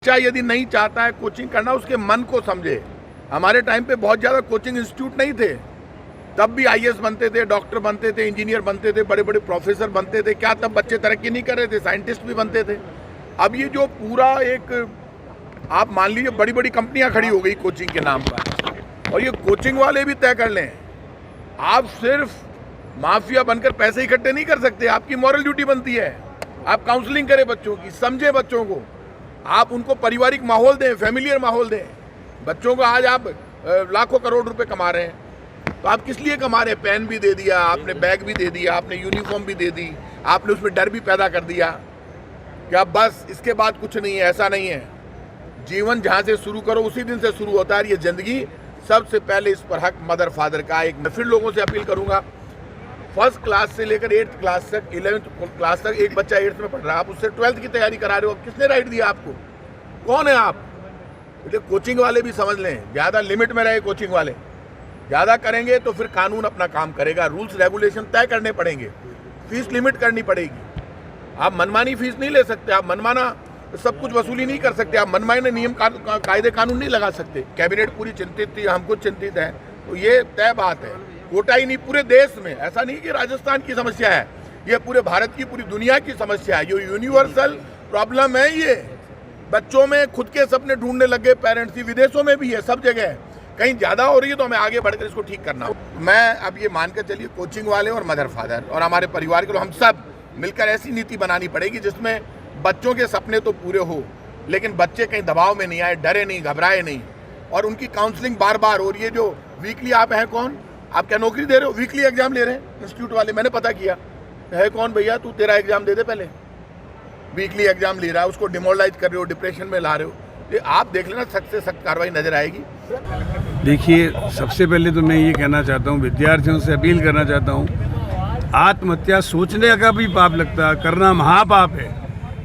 बच्चा यदि नहीं चाहता है कोचिंग करना, उसके मन को समझे। हमारे टाइम पे बहुत ज़्यादा कोचिंग इंस्टीट्यूट नहीं थे, तब भी आईएएस बनते थे, डॉक्टर बनते थे, इंजीनियर बनते थे, बड़े बड़े प्रोफेसर बनते थे। क्या तब बच्चे तरक्की नहीं कर रहे थे? साइंटिस्ट भी बनते थे। अब ये जो पूरा एक, आप मान लीजिए बड़ी बड़ी कंपनियां खड़ी हो गई कोचिंग के नाम पर, और ये कोचिंग वाले भी तय कर लें। आप सिर्फ माफिया बनकर पैसे इकट्ठे नहीं कर सकते, आपकी मॉरल ड्यूटी बनती है। आप काउंसलिंग करें बच्चों की, समझे बच्चों को, आप उनको पारिवारिक माहौल दें, फैमिलियर माहौल दें। बच्चों को आज आप लाखों करोड़ रुपए कमा रहे हैं, तो आप किस लिए कमा रहे हैं? पेन भी दे दिया आपने, बैग भी दे दिया आपने, यूनिफॉर्म भी दे दी आपने, उसमें डर भी पैदा कर दिया क्या बस इसके बाद कुछ नहीं है? ऐसा नहीं है। जीवन जहाँ से शुरू करो उसी दिन से शुरू होता है ये जिंदगी। सबसे पहले इस पर हक मदर फादर का। एक मैं फिर लोगों से अपील करूंगा, फर्स्ट क्लास से लेकर 8th क्लास तक, 11th क्लास तक एक बच्चा 8th में पढ़ रहा है, आप उससे 12th की तैयारी करा रहे हो। किसने राइट दिया आपको? कौन है आप? इसलिए कोचिंग वाले भी समझ लें, ज़्यादा लिमिट में रहे कोचिंग वाले। ज़्यादा करेंगे तो फिर कानून अपना काम करेगा, रूल्स रेगुलेशन तय करने पड़ेंगे, फीस लिमिट करनी पड़ेगी। आप मनमानी फीस नहीं ले सकते, आप मनमाना सब कुछ वसूली नहीं कर सकते, आप मनमाने नियम कायदे कानून नहीं लगा सकते। कैबिनेट पूरी चिंतित थी, हम खुद चिंतित हैं, तो ये तय बात है। कोटा ही नहीं, पूरे देश में, ऐसा नहीं कि राजस्थान की समस्या है, ये पूरे भारत की, पूरी दुनिया की समस्या है। ये यूनिवर्सल प्रॉब्लम है। ये बच्चों में खुद के सपने ढूंढने लगे पेरेंट्स ही, विदेशों में भी है, सब जगह है। कहीं ज़्यादा हो रही है तो हमें आगे बढ़कर इसको ठीक करना हो। मैं अब ये मानकर चलिए, कोचिंग वाले और मदर फादर और हमारे परिवार के लोग, हम सब मिलकर ऐसी नीति बनानी पड़ेगी जिसमें बच्चों के सपने तो पूरे हो, लेकिन बच्चे कहीं दबाव में नहीं आए, डरे नहीं, घबराए नहीं, और उनकी काउंसलिंग बार बार हो रही है। जो वीकली, आप हैं कौन? आप क्या नौकरी दे रहे हो? वीकली एग्जाम ले रहे हैं इंस्टीट्यूट वाले, मैंने पता किया। है कौन भैया? तू तेरा एग्जाम दे दे पहले। वीकली एग्जाम ले रहा है, उसको डिमोरलाइज कर रहे हो, डिप्रेशन में ला रहे हो। ये आप देख लेना, सख्त से सख्त कार्रवाई नजर आएगी। देखिए, सबसे पहले तो मैं ये कहना चाहता हूँ, विद्यार्थियों से अपील करना चाहता हूँ, आत्महत्या सोचने का भी पाप लगता है, करना महापाप है।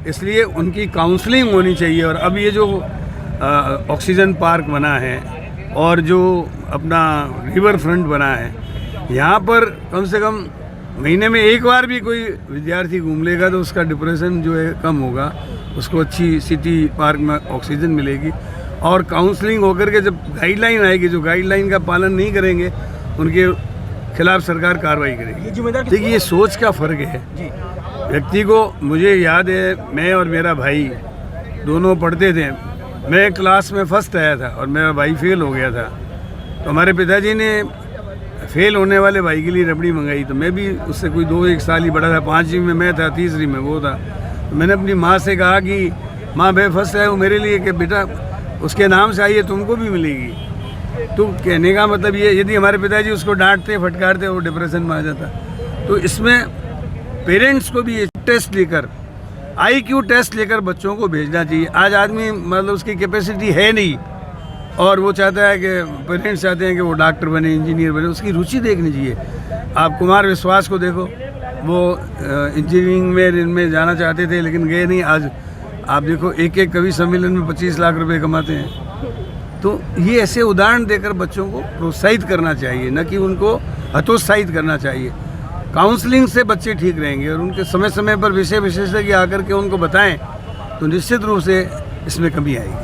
इसलिए उनकी काउंसलिंग होनी चाहिए। और अब ये जो ऑक्सीजन पार्क बना है और जो अपना रिवर फ्रंट बना है, यहाँ पर कम से कम महीने में एक बार भी कोई विद्यार्थी घूम लेगा तो उसका डिप्रेशन जो है कम होगा, उसको अच्छी सिटी पार्क में ऑक्सीजन मिलेगी। और काउंसलिंग होकर के जब गाइडलाइन आएगी, जो गाइडलाइन का पालन नहीं करेंगे उनके खिलाफ सरकार कार्रवाई करेगी। देखिए, ये सोच का फ़र्क है व्यक्ति को। मुझे याद है, मैं और मेरा भाई दोनों पढ़ते थे। मैं क्लास में फर्स्ट आया था और मेरा भाई फेल हो गया था, तो हमारे पिताजी ने फेल होने वाले भाई के लिए रबड़ी मंगाई। तो मैं भी उससे कोई 2-1 साल ही बड़ा था, 5वीं में मैं था, 3री में वो था। तो मैंने अपनी माँ से कहा कि माँ, मैं फर्स्ट आया हूँ मेरे लिए, कि बेटा उसके नाम से आई है, तुमको भी मिलेगी। तो कहने का मतलब ये, यदि हमारे पिताजी उसको डांटते फटकारते वो डिप्रेशन में आ जाता। तो इसमें पेरेंट्स को भी ये टेस्ट लेकर, IQ टेस्ट लेकर बच्चों को भेजना चाहिए। आज आदमी मतलब उसकी कैपेसिटी है नहीं, और वो चाहता है कि पेरेंट्स चाहते हैं कि वो डॉक्टर बने, इंजीनियर बने। उसकी रुचि देखनी चाहिए। आप कुमार विश्वास को देखो, वो इंजीनियरिंग में इनमें जाना चाहते थे लेकिन गए नहीं। आज आप देखो, एक कवि सम्मेलन में 25 लाख रुपए कमाते हैं। तो ये ऐसे उदाहरण देकर बच्चों को प्रोत्साहित करना चाहिए, न कि उनको हतोत्साहित करना चाहिए। काउंसलिंग से बच्चे ठीक रहेंगे, और उनके समय समय पर विषय विशेषज्ञ आकर के उनको बताएं तो निश्चित रूप से इसमें कमी आएगी।